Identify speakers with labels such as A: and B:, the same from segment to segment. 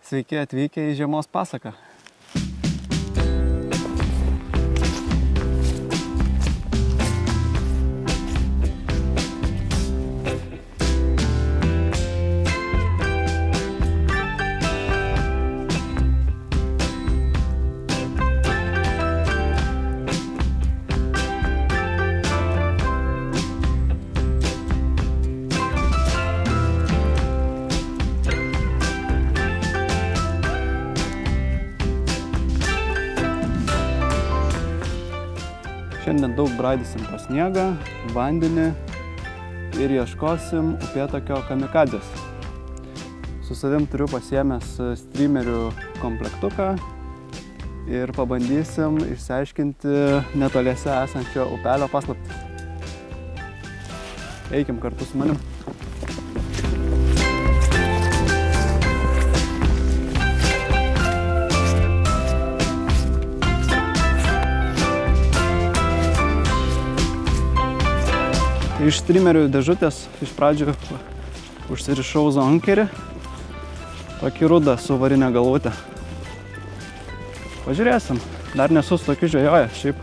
A: Sveiki atvykę į žiemos pasaką. Šiandien daug braidysim po sniegą, vandenį ir ieškosim upėtakio kamikadzės. Su savim turiu pasiėmęs streamerių komplektuką ir pabandysim išsiaiškinti netoliese esančio upelio paslaptis. Eikim kartu su manim. Iš streamerių dėžutės iš pradžių užsirišau zonkerį, tokį rudą su varinė galvutė. Pažiūrėsim, dar nesu su tokiu žvejojęs, šiaip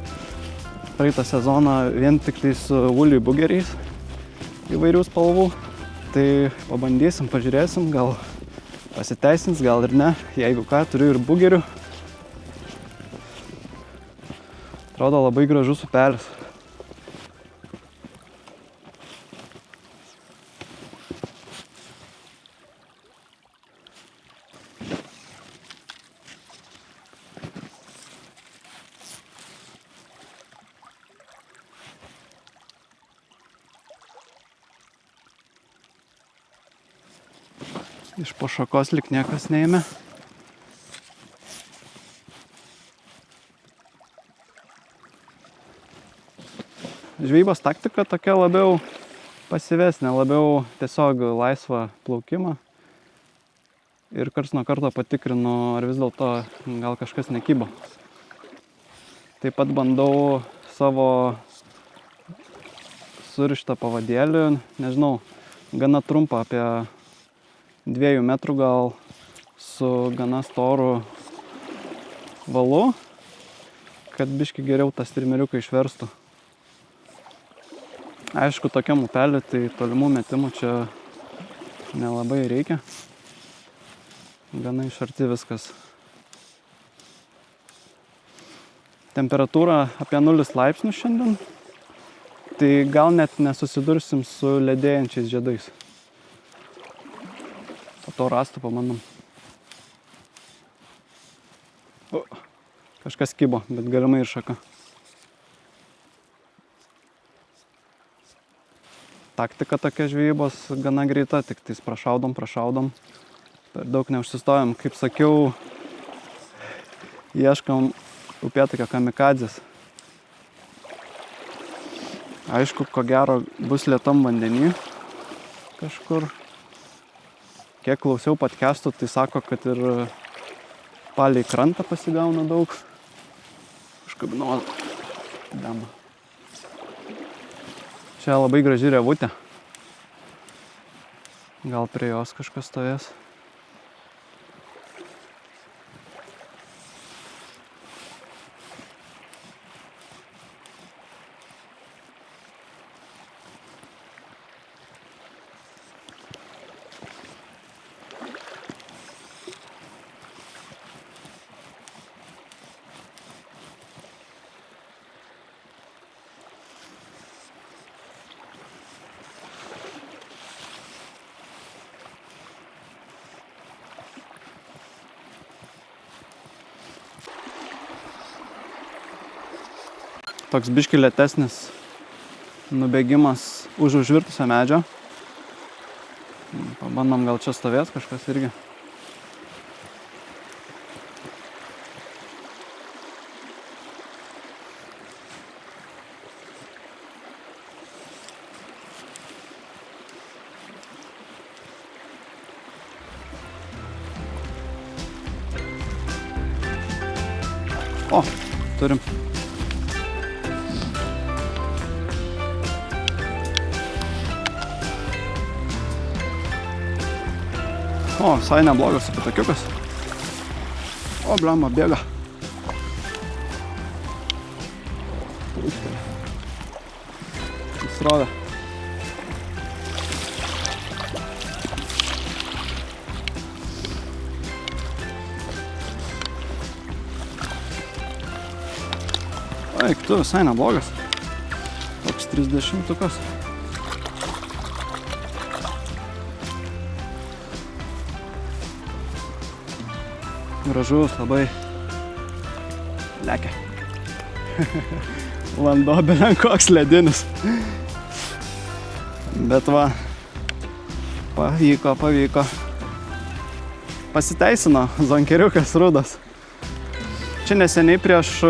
A: praeitą sezoną vien tik tai su uliui bugeriais įvairių spalvų. Tai pabandysim, pažiūrėsim, gal pasiteisins, gal ir ne. Jeigu ką, turiu ir bugerių. Atrodo labai gražus upelis. Iš po šakos lyg niekas neėmė. Žvejybos taktika tokia labiau pasyvesnė, labiau tiesiog laisvą plaukimą. Ir karts nuo karto patikrinu, ar vis dėlto gal kažkas nekybo. Taip pat bandau savo surištą pavadėlį, nežinau, gana trumpą, apie 2 metrų gal, su gana storu valu, kad biškį geriau tą streameriuką išverstų. Aišku, tokiam upelį tai tolimų metimų čia nelabai reikia. Gana iš arti viskas. Temperatūra apie 0 laipsnių šiandien, tai gal net nesusidursim su ledėjančiais žiedais. Po to rastų pamandom. Kažkas kibo, bet galimai ir šaka. Taktika tokia žvejybos gana greita, tik tais prašaudom. Per daug neužsistojam. Kaip sakiau, ieškam upėtakio kamikadzės. Aišku, ko gero bus lėtam vandenį kažkur. Kiek klausiau podcastų, tai sako, kad ir palei krantą pasigauna daug. Užkabinau damą. Čia labai graži revutė. Gal prie jos kažkas stovės. Toks biškį lėtesnis nubėgimas už užvirtusio medžio. Pabandom, gal čia stovės kažkas irgi. O, turim. O, visai neblogas upėtakiukas. O, blemba, bėga. Įsrovė. Eik, tu visai neblogas. Toks 30-tukas. Gražus, labai lekia. Vanduo belenkoks ledinis. Bet va, pavyko. Pasiteisino zonkeriukas rudas. Čia neseniai prieš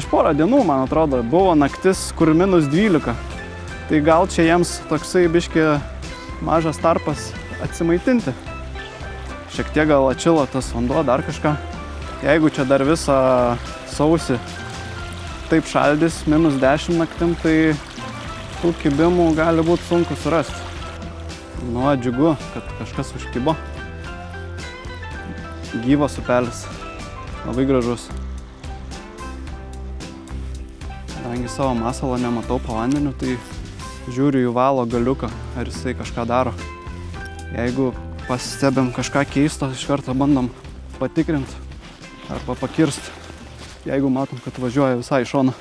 A: porą dienų, man atrodo, buvo naktis, kur -12. Tai gal čia jiems toksai biški mažas tarpas atsimaitinti. Šiek tiek gal atšilo tas vanduo, dar kažką. Jeigu čia dar visą sausį taip šaldys, -10 naktim, tai tų kibimų gali būti sunku surasti. Nu, džiugu, kad kažkas užkibo. Gyvas upelis. Labai gražus. Kadangi savo masalo nematau po vandeniu, tai žiūriu į valo galiuką, ar jisai kažką daro. Jeigu pasistebėm kažką keisto, iš karto bandom patikrinti arba pakirsti, jeigu matom, kad važiuoja visai iš šono.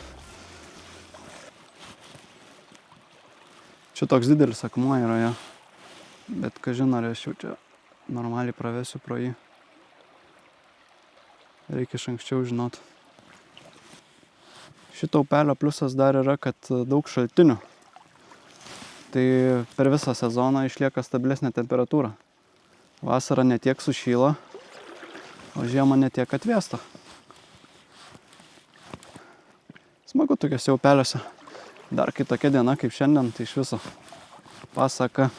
A: Čia toks didelis akmuo yra, jo. Bet kažin, ar aš jau čia normaliai pravesiu pro jį. Reikia iš anksčiau žinot. Šito upelio pliusas dar yra, kad daug šaltinių. Tai per visą sezoną išlieka stabilesnė temperatūra. Vasarą netiek sušyla, o žiemą netiek atvėsta. Smagu tokiuose upeliuose. Dar kai tokia diena kaip šiandien, tai iš viso pasaka.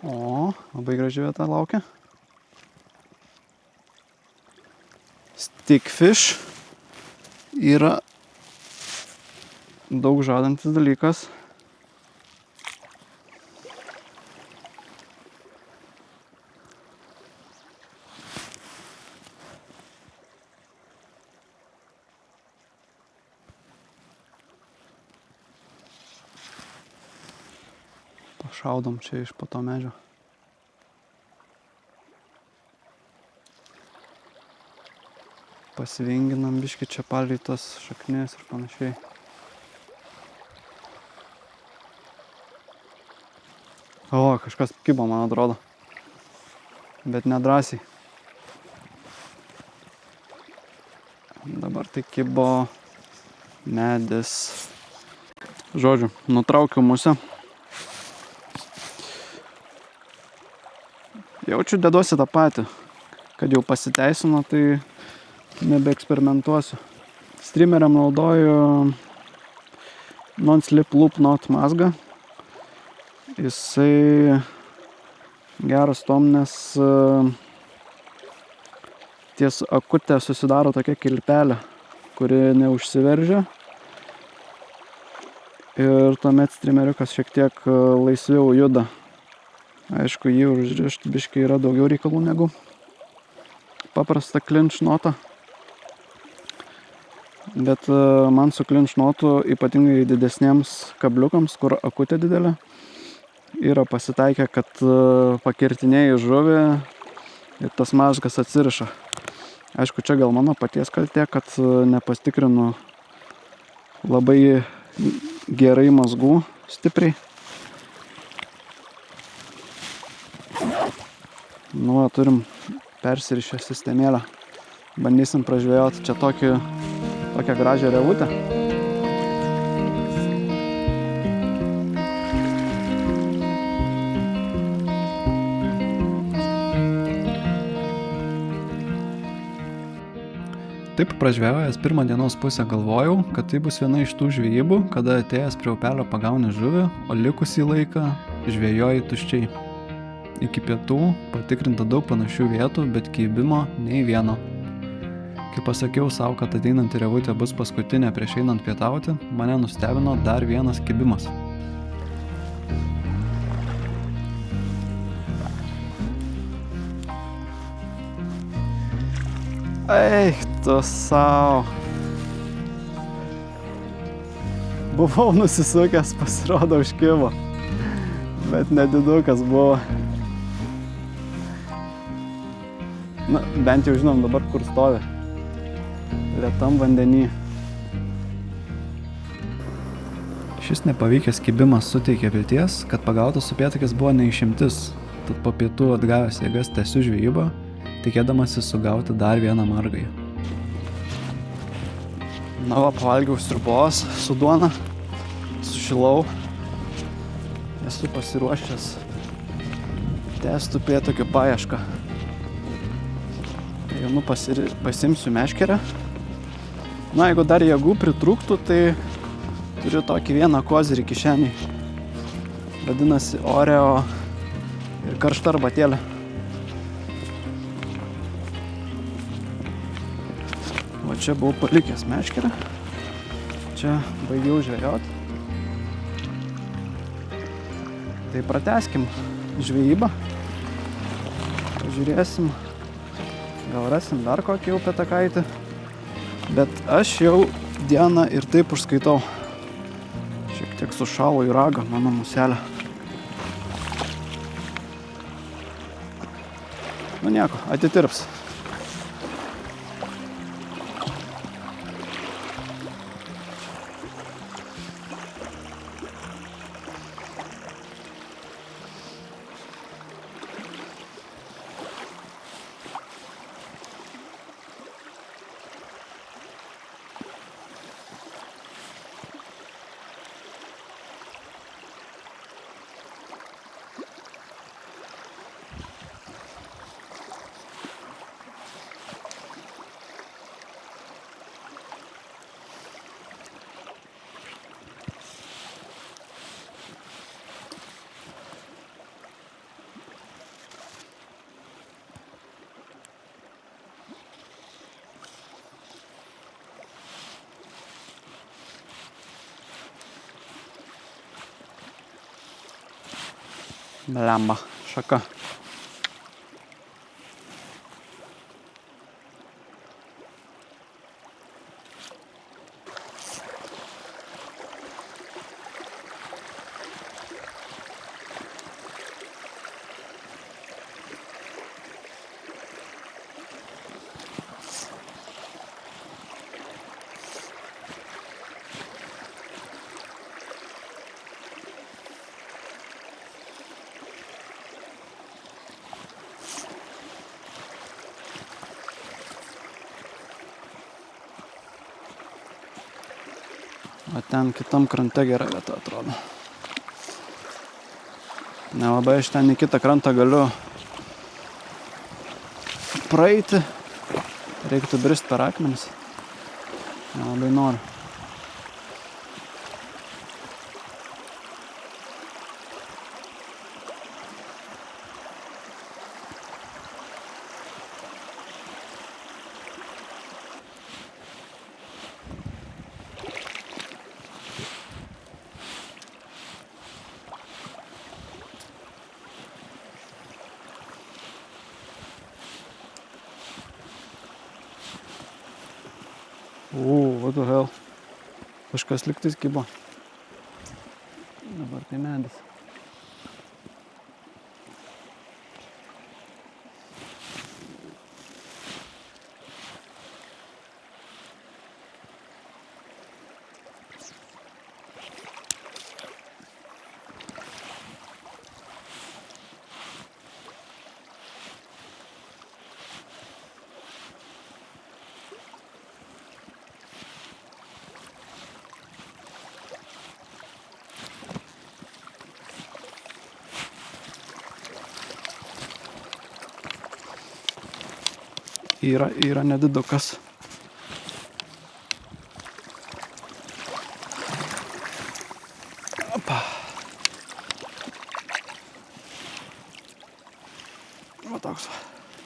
A: O, labai graži vieta laukia. Stickfish yra daug žadantis dalykas. Pašaudom čia iš po to medžio. Pasvinginam biškį čia palei tas šaknis ir panašiai. O, kažkas kibo, man atrodo. Bet nedrąsiai. Dabar tai kibo medis. Žodžiu, nutraukiu musę. Jaučiu, deduosi tą patį. Kad jau pasiteisino, tai nebeeksperimentuosiu. Streameriam naudoju non-slip loop knot mazgą. Jisai geras tom, nes ties akutė susidaro tokia kilpelė, kuri neužsiveržia. Ir tuomet streameriukas šiek tiek laisviau juda. Aišku, jį užrišti biškai yra daugiau reikalų negu paprasta clinch nota. Bet man su clinch notu, ypatingai didesniems kabliukams, kur akutė didelė, yra pasitaikę, kad pakirtinėjai žuvį ir tas mazgas atsiriša. Aišku, čia gal mano paties kaltė, kad nepasitikrinu labai gerai mazgų stipriai. Nu, turim persirišę sistemėlę. Bandysim pražvėjoti čia tokią gražią revutę. Taip pražvėjojęs pirmą dienos pusę galvojau, kad tai bus viena iš tų žvejybų, kada atėjęs prie upelio pagauni žuvį, o likusį laiką žvejoji tuščiai. Iki pietų patikrinta daug panašių vietų, bet kibimo nei vieno. Kai pasakiau savo, kad ateinanti revutė bus paskutinė prieš einant pietauti, mane nustebino dar vienas kibimas. Eik tu sau. Buvau nusisukęs, pasirodo, užkibo. Bet nedidukas buvo. Na, bent jau žinom dabar, kur stovi. Lėtam vandenį. Šis nepavykęs kibimas suteikė vilties, kad pagautas upėtakis buvo neišimtis. Tad po pietų atgavęs jėgas tęsiu žvejybą, tikėdamasis sugauti dar vieną margąjį. Na va, pavalgiau sriubos su duona, sušilau. Esu pasiruošęs tęsti upėtakių paiešką. Einu pasimsiu meškerę. Na, jeigu dar jėgų pritrūktų, tai turiu tokį vieną kozirį kišeniai. Vadinasi Oreo ir karšta arbatėlė. Va čia buvau palikęs meškerę. Čia baigiau žvejot. Tai pratęskim žvejybą. Pažiūrėsim. Gal rasim dar kokį upėtakaitį. Bet aš jau dieną ir taip užskaitau. Šiek tiek sušalo į ragą mano muselę. Nu nieko, atitirps. Blemba, šaka. O ten kitam krante gera vieta atrodo. Nelabai aš ten į kitą krantą galiu praeiti. Reiktų brist per akmenis. Nelabai noriu. What the hell? Kažkas lygtais kibo. Dabar tai medis. Yra nedidukas. Opa. Va toks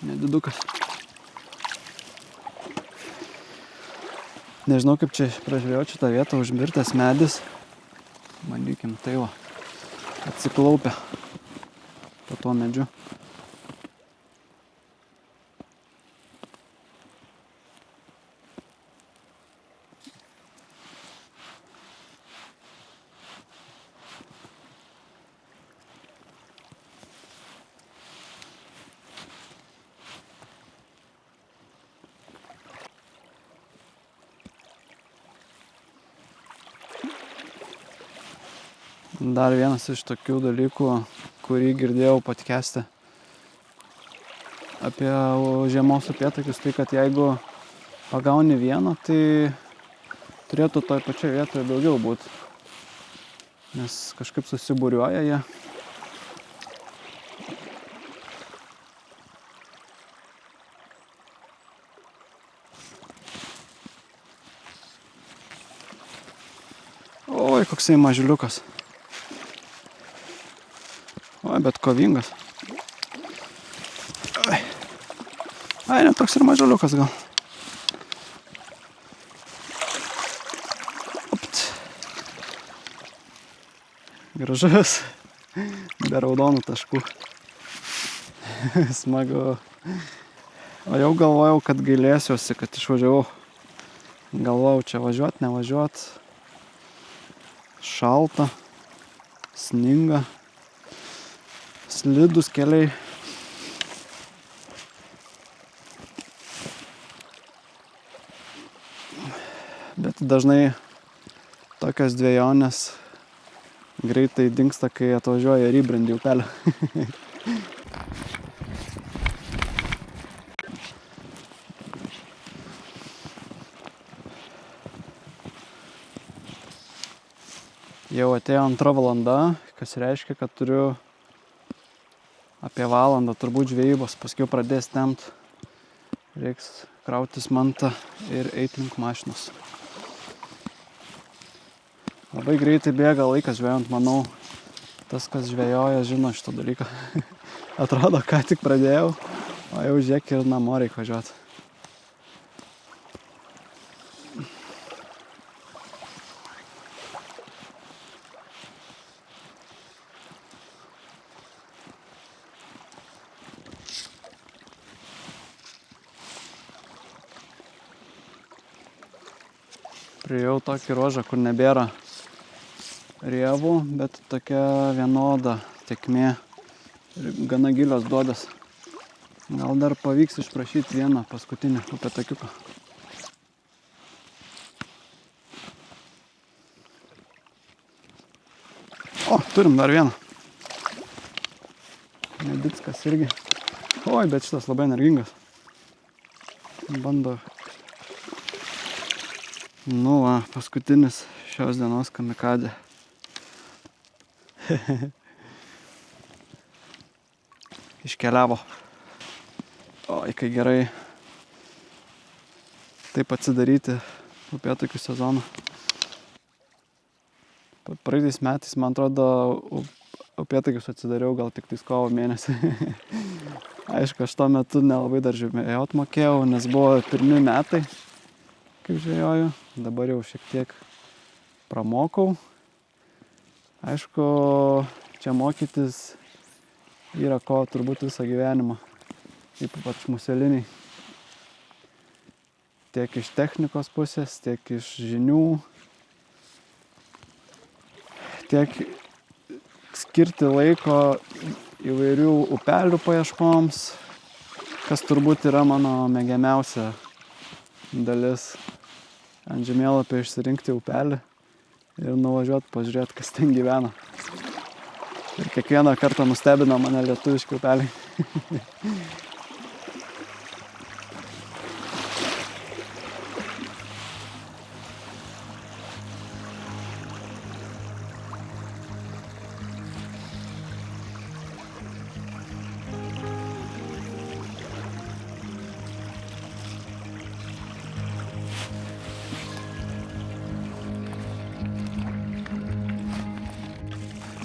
A: nedidukas. Nežinau, kaip čia pražvėjau šitą vietą, užmirtas medis. Bandykim tai va. Atsiklaupę po tuo medžiu. Dar vienas iš tokių dalykų, kurį girdėjau podcast'e apie žiemos upėtakius, tai kad jeigu pagauni vieną, tai turėtų toj pačioj vietoje daugiau būti. Nes kažkaip susibūriuoja jie. Oi, koksai mažiuliukas. Oi, bet kovingas. Ai, net toks ir mažiuliukas gal. Opt. Gražus. Be raudonų taškų. Smagu. O jau galvojau, kad gailėsiuosi, kad išvažiavau. Galvojau, čia važiuot, nevažiuot. Šalta. Sninga. Slidūs keliai. Bet dažnai tokios dvejonės greitai dingsta, kai atvažiuoja Rybrandį upelį. Jau atėjo 2 valanda, kas reiškia, kad turiu apie valandą turbūt žvejybos, paskui pradės temt. Reiks krautis mantą ir eiti link mašinos. Labai greitai bėga laikas žvejant, manau, tas, kas žvejoja, žino šitą dalyką. Atrodo, ką tik pradėjau, o jau žiūrėk ir namo reikia važiuoti. Priėjau tokį ruožą, kur nebėra rievų, bet tokia vienoda tėkmė ir gana gilios duobės. Gal dar pavyks išprašyti vieną paskutinį upėtakiuką. O, turim dar vieną. Nedickas irgi. Oi, bet šitas labai energingas. Bando. Nu va, paskutinis šios dienos kamikadė. Iškeliavo. Oi, kai gerai taip atsidaryti upėtakių sezoną. Praeitais metais, man atrodo, upėtakius atsidariau gal tik tais kovo mėnesį. Aišku, aš tuo metu nelabai dar žvejot mokėjau, nes buvo pirmi metai, kaip žvejoju. Dabar jau šiek tiek pramokau. Aišku, čia mokytis yra ko turbūt visą gyvenimą, ypač museliniai. Tiek iš technikos pusės, tiek iš žinių, tiek skirti laiko įvairių upelių paieškoms, kas turbūt yra mano mėgiamiausia dalis. Ant žemėlapio išsirinkti upelį ir nuvažiuoti pažiūrėti, kas ten gyvena. Ir kiekvieną kartą nustebina mane lietuviški upeliai.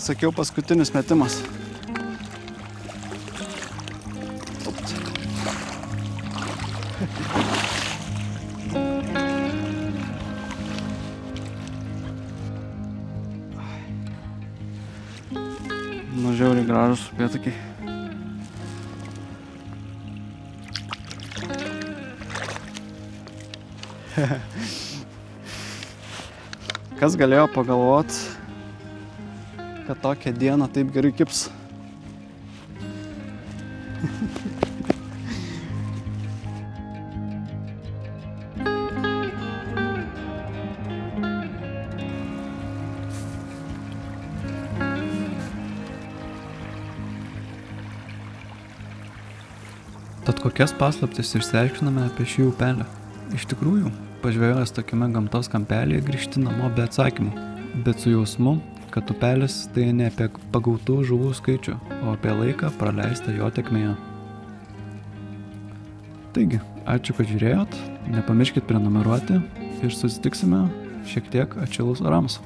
A: Sakiau, paskutinis metimas. Nu, žiauriai gražus upėtakiai. Kas galėjo pagalvot, kad tokią dieną taip gerai kips. Tad kokias paslaptis išsiaiškiname apie šį upelį? Iš tikrųjų, pažvejojęs tokiame gamtos kampelyje grįžti namo be atsakymų, bet su jausmu, kad upelis tai ne apie pagautų žuvų skaičių, o apie laiką praleistą jo tėkmėje. Taigi, ačiū, kad žiūrėjot, nepamirškit prenumeruoti ir susitiksime šiek tiek atšilus orams.